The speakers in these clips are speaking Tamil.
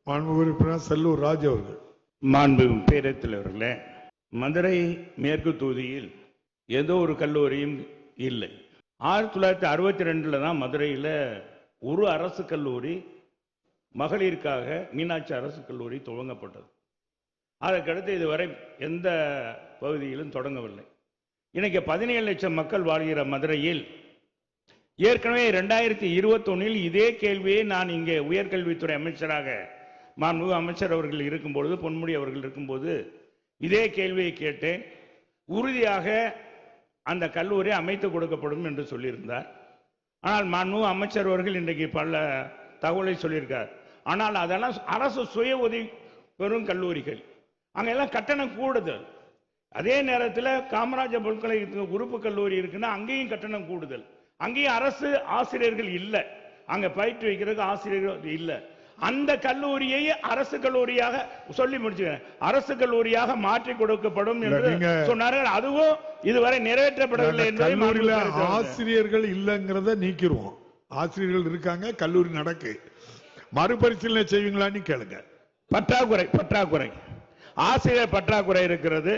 மாண்புமிகு உறுப்பினர் செல்லூர் ராஜ் அவர்கள். மாண்புமிகு பேரவைத் அவர்களே, மதுரை மேற்கு தொகுதியில் ஏதோ ஒரு கல்லூரியும் இல்லை. 1962 தான் மதுரையில் ஒரு அரசு கல்லூரி மகளிருக்காக மீனாட்சி அரசு கல்லூரி துவங்கப்பட்டது. அதற்கடுத்து இதுவரை எந்த பகுதியிலும் தொடங்கவில்லை. இன்னைக்கு 17 லட்சம் மக்கள் வாழ்கிற மதுரையில் ஏற்கனவே 2021 இதே கேள்வியை நான் இங்கே உயர்கல்வித்துறை அமைச்சராக மாண்புமிகு அமைச்சர் அவர்கள் இருக்கும்பொழுது, பொன்முடி அவர்கள் இருக்கும்போது இதே கேள்வியை கேட்டேன். உறுதியாக அந்த கல்லூரி அமைத்து கொடுக்கப்படும் என்று சொல்லியிருந்தார். ஆனால் மாண்புமிகு அமைச்சர் அவர்கள் இன்றைக்கு பல தகவலை சொல்லியிருக்கார். ஆனால் அதெல்லாம் அரசு சுய உதவி பெறும் கல்லூரிகள், அங்கெல்லாம் கட்டணம் கூடுதல். அதே நேரத்தில் காமராஜர் பல்கலைக்கழக உறுப்பு கல்லூரி இருக்குன்னா அங்கேயும் கட்டணம் கூடுதல். அங்கேயும் அரசு ஆசிரியர்கள் இல்லை, அங்க பயிற்று வைக்கிறதுக்கு ஆசிரியர்கள் இல்லை. அந்த கல்லூரியை அரசு கல்லூரியாக சொல்லி முடிச்சுக்கிறேன், அரசு கல்லூரியாக மாற்றி கொடுக்கப்படும் என்று சொன்னார்கள். அதுவும் இதுவரை நிறைவேற்றப்படவில்லை. ஆசிரியர்கள் இல்லைங்கிறத நீக்கிடுவோம். ஆசிரியர்கள் இருக்காங்க, கல்லூரி நடக்கு. மறுபரிசீலனை செய்வீங்களான்னு கேளுங்க. பற்றாக்குறை ஆசிரியர் பற்றாக்குறை இருக்கிறது.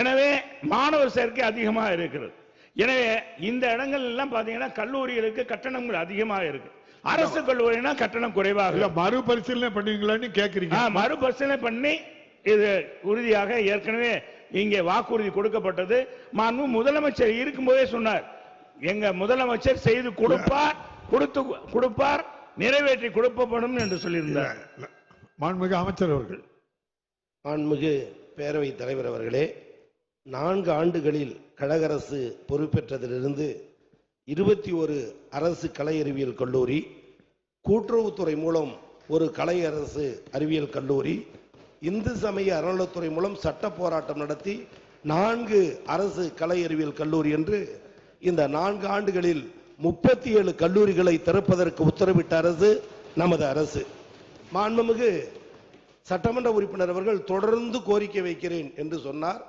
எனவே மாணவர் சேர்க்கை அதிகமாக இருக்கிறது. எனவே இந்த இடங்கள் எல்லாம் பாத்தீங்கன்னா கல்லூரிகளுக்கு கட்டணங்கள் அதிகமாக இருக்கு. அரசு கல்லூரினா கட்டணம் குறைவாக. மறுபரிசீலனை பண்ணுவீங்களான்னு கேட்கறீங்க. மறுபரிசீலனை பண்ணி இது உறுதியாக ஏற்கனவே இங்கே வாக்குறுதி கொடுக்கப்பட்டது. முதலமைச்சர் இருக்கும்போதே சொன்னார், எங்க முதலமைச்சர் செய்து கொடுப்பார், நிறைவேற்றி கொடுக்கப்படும் என்று சொல்லியிருந்தார். மாண்புமிகு அமைச்சர் அவர்கள். மாண்புமிகு பேரவைத் தலைவர் அவர்களே, 4 ஆண்டுகளில் கழக அரசு பொறுப்பேற்றதிலிருந்து 21 அரசு கலை அறிவியல் கல்லூரி, கூட்டுறவுத்துறை மூலம் ஒரு கலை அரசு அறிவியல் கல்லூரி, இந்து சமய அறநிலைத்துறை மூலம் சட்ட போராட்டம் நடத்தி 4 அரசு கலை அறிவியல் கல்லூரி என்று இந்த 4 ஆண்டுகளில் 37 கல்லூரிகளை திறப்பதற்கு உத்தரவிட்ட அரசு நமது அரசு. மாண்புமிகு சட்டமன்ற உறுப்பினர் அவர்கள் தொடர்ந்து கோரிக்கை வைக்கிறேன் என்று சொன்னார்.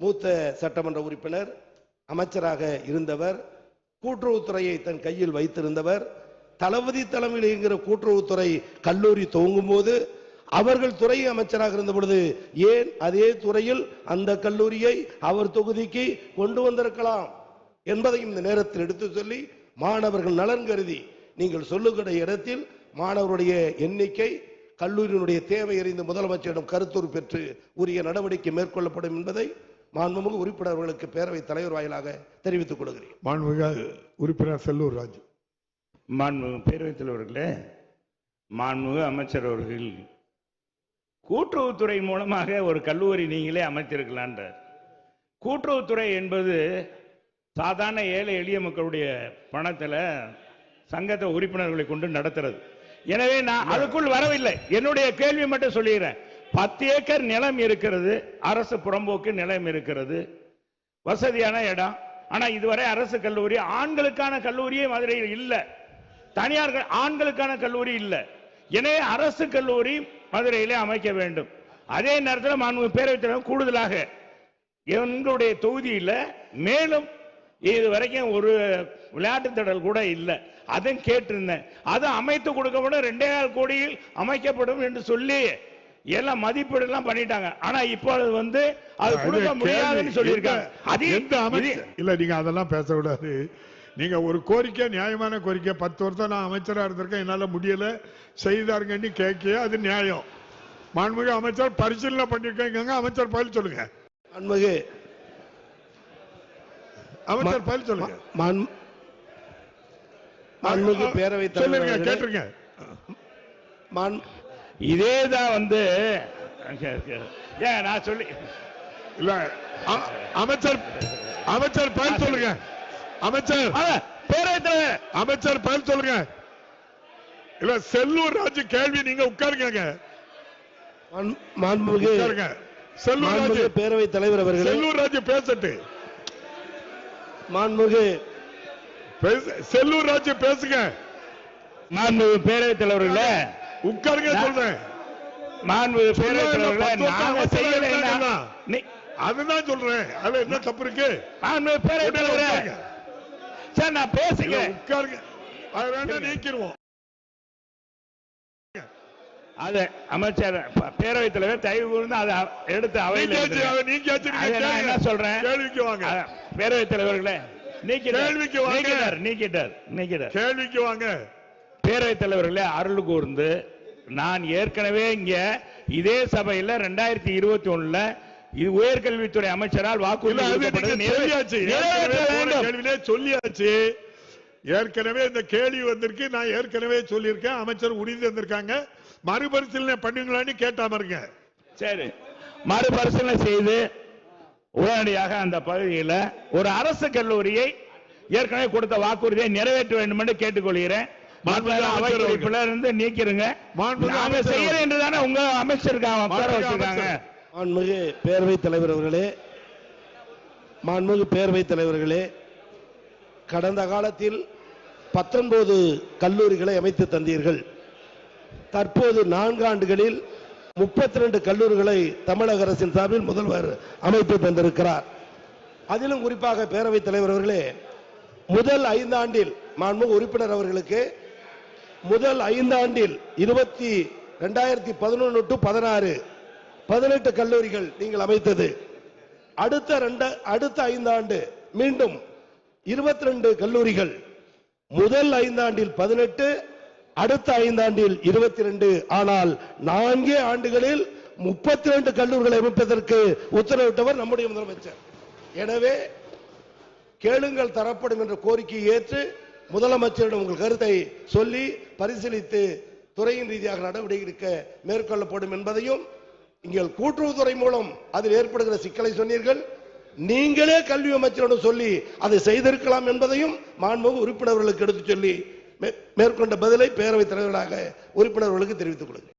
மூத்த சட்டமன்ற உறுப்பினர், அமைச்சராக இருந்தவர், கூட்டுறவுத்துறையை தன் கையில் வைத்திருந்தவர். தளபதி தலைமையில் இயங்குகிற கூட்டுறவுத்துறை கல்லூரி துவங்கும் போது அவர்கள் துறை அமைச்சராக இருந்த பொழுது ஏன் அதே துறையில் அந்த கல்லூரியை அவர் தொகுதிக்கு கொண்டு வந்திருக்கலாம் என்பதையும் இந்த நேரத்தில் எடுத்து சொல்லி, மாணவர்கள் நலன் கருதி நீங்கள் சொல்லுகிற இடத்தில் மாணவருடைய எண்ணிக்கை, கல்லூரியினுடைய தேவை அறிந்து முதலமைச்சரிடம் கருத்துரு பெற்று உரிய நடவடிக்கை மேற்கொள்ளப்படும் என்பதை மாண்புமிகு உறுப்பினர்களுக்கு பேரவைத் தலைவர் வாயிலாக தெரிவித்துக் கொள்கிறேன். மாண்புமிகு உறுப்பினர் செல்லூர் ராஜ். மாண்புமிகு பேரவைத் தலைவர்களே, மாண்புமிகு அமைச்சர் அவர்கள் கூட்டுறவுத்துறை மூலமாக ஒரு கல்லூரி நீங்களே அமைத்திருக்கலான்றார். கூட்டுறவுத்துறை என்பது சாதாரண ஏழை எளிய மக்களுடைய பணத்தில் சங்கத்தை உறுப்பினர்களை கொண்டு நடத்துறது. எனவே நான் அதுக்குள் வரவில்லை. என்னுடைய கேள்வி மட்டும் சொல்லுகிறேன். 10 ஏக்கர் நிலம் இருக்கிறது, அரசு புறம்போக்கு நிலம் இருக்கிறது, வசதியான இடம். ஆனா இதுவரை அரசு கல்லூரி, ஆண்களுக்கான கல்லூரியே மதுரையில் இல்ல, தனியார் ஆண்களுக்கான கல்லூரி இல்ல. எனவே அரசு கல்லூரி மதுரையிலே அமைக்க வேண்டும். அதே நேரத்தில் மாண்புமிகு பேரவைத் தலைவர் கூடுதலாக எங்களுடைய தொகுதியில் மேலும் இதுவரைக்கும் ஒரு விளையாட்டு திடல் கூட இல்லை, அதையும் கேட்டிருந்தேன். அது அமைத்து கொடுக்கப்படும், 2.5 கோடியில் அமைக்கப்படும் என்று சொல்லி எல்லாம் மதிப்பீடு எல்லாம் பண்ணிட்டாங்க. ஆனா இப்பொழுது அது கொடுக்க முடியாதுன்னு சொல்லியிருக்காங்க. இல்ல, நீங்க அதெல்லாம் பேசக்கூடாது. நீங்க ஒரு கோரிக்கை, நியாயமான கோரிக்கை, 10 வருஷம் நான் அமைச்சரா இருந்திருக்கேன், என்னால முடியல செய்தாருங்கன்னு கேட்க, அது நியாயம். மாண்புமிகு அமைச்சர் பரிசீலனை பண்ணிருக்கேங்க, அமைச்சர் பதில் சொல்லுங்க. மாண்புமிகு அமைச்சர் பதில் சொல்லுங்க. மாண்புமிகு பேரவைத் தலைவர் கேட்டுருங்க. இதேதான் நான் சொல்லி இல்ல, அமைச்சர் பதில் சொல்லுங்க. அமைச்சர் பேரவைத் தலைவர் அமைச்சர் பதில் சொல்லுங்க. இல்ல, செல்லூர் ராஜ் கேள்வி, நீங்க உட்காருங்க. மாண்புமிகு செல்லூர் ராஜ் பேரவைத் தலைவர் அவர்கள், செல்லூர் ராஜ் பேசட்டு. மாண்புமிகு செல்லூர் ராஜ் பேசுங்க. மாண்புமிகு பேரவைத் தலைவர்களே உட்காருங்க சொல்றேன். மாண்புமிகு பேரவைத் தலைவர்களே, அதுதான் சொல்றேன். அதுல என்ன தப்பு இருக்கு? மாண்புமிகு பேரவைத் தலைவரே, சார் நான் பேசுகிறேன். உட்காருங்க. அது வேண்டாம், நீக்கிடுவோம். அது அமைச்சர் பேரவைத் தலைவர் தயவு கூர்ந்து அதை எடுத்து அவையில் என்ன சொல்றேன். கேள்விக்கு வாங்க. பேரவைத் தலைவர்களே கேள்விக்கு வாங்க. பேரவைத் தலைவர்களே அருள் கூர்ந்து நான் ஏற்கனவே இங்க இதே சபையில் 2021 உயர்கல்வித்துறை அமைச்சரால் வாக்குறுதி சொல்லியாச்சு. ஏற்கனவே இந்த கேள்வி வந்திருக்கு. நான் ஏற்கனவே சொல்லியிருக்கேன். அமைச்சர் உறுதி தந்திருக்காங்க. மறுபரிசீலனை பண்ணுங்களான்னு கேட்டாமருங்க. சரி, மறுபரிசீலனை செய்து உடனடியாக அந்த பகுதியில் ஒரு அரசு கல்லூரியை ஏற்கனவே கொடுத்த வாக்குறுதியை நிறைவேற்ற வேண்டும் என்று கேட்டுக்கொள்கிறேன். இருந்து நீக்கிருங்க. செய்யறேன் என்றுதானே உங்க அமைச்சருக்காங்க. மாண்புமிகு பேரவைத் தலைவர் அவர்களே, மாண்புமிகு பேரவைத் தலைவர்களே, கடந்த காலத்தில் 19 கல்லூரிகளை அமைத்து தந்தீர்கள். தற்போது 4 ஆண்டுகளில் 32 கல்லூரிகளை தமிழக அரசின் சார்பில் முதல்வர் அமைத்து தந்திருக்கிறார். அதிலும் குறிப்பாக பேரவைத் தலைவர் அவர்களே, முதல் 5 ஆண்டில் மாண்புமிகு உறுப்பினர் அவர்களுக்கு முதல் 5 ஆண்டில் 2011 to 16 18 கல்லூரிகள் நீங்கள் அமைத்தது. அடுத்த 5 ஆண்டு மீண்டும் 22 கல்லூரிகள். முதல் 5 ஆண்டில் 18, அடுத்த 5 ஆண்டில் 22. ஆனால் 4 ஆண்டுகளில் 32 கல்லூரிகளை அமைப்பதற்கு உத்தரவிட்டவர் நம்முடைய முதலமைச்சர். எனவே கேளுங்கள் தரப்படும் என்ற கோரிக்கையை ஏற்று முதலமைச்சரிடம் உங்கள் கருத்தை சொல்லி பரிசீலித்து துறையின் ரீதியாக நடவடிக்கை எடுக்க மேற்கொள்ளப்படும் என்பதையும், இங்கே கூட்டுறவுத்துறை மூலம் அதில் ஏற்படுகிற சிக்கலை சொன்னீர்கள். நீங்களே கல்வி அமைச்சரிடம் சொல்லி அதை செய்திருக்கலாம் என்பதையும் மாண்புமிகு உறுப்பினர்களுக்கு எடுத்து சொல்லி மேற்கொண்ட பதிலை பேரவைத் தலைவர்களாக உறுப்பினர்களுக்கு தெரிவித்துக் கொள்கிறேன்.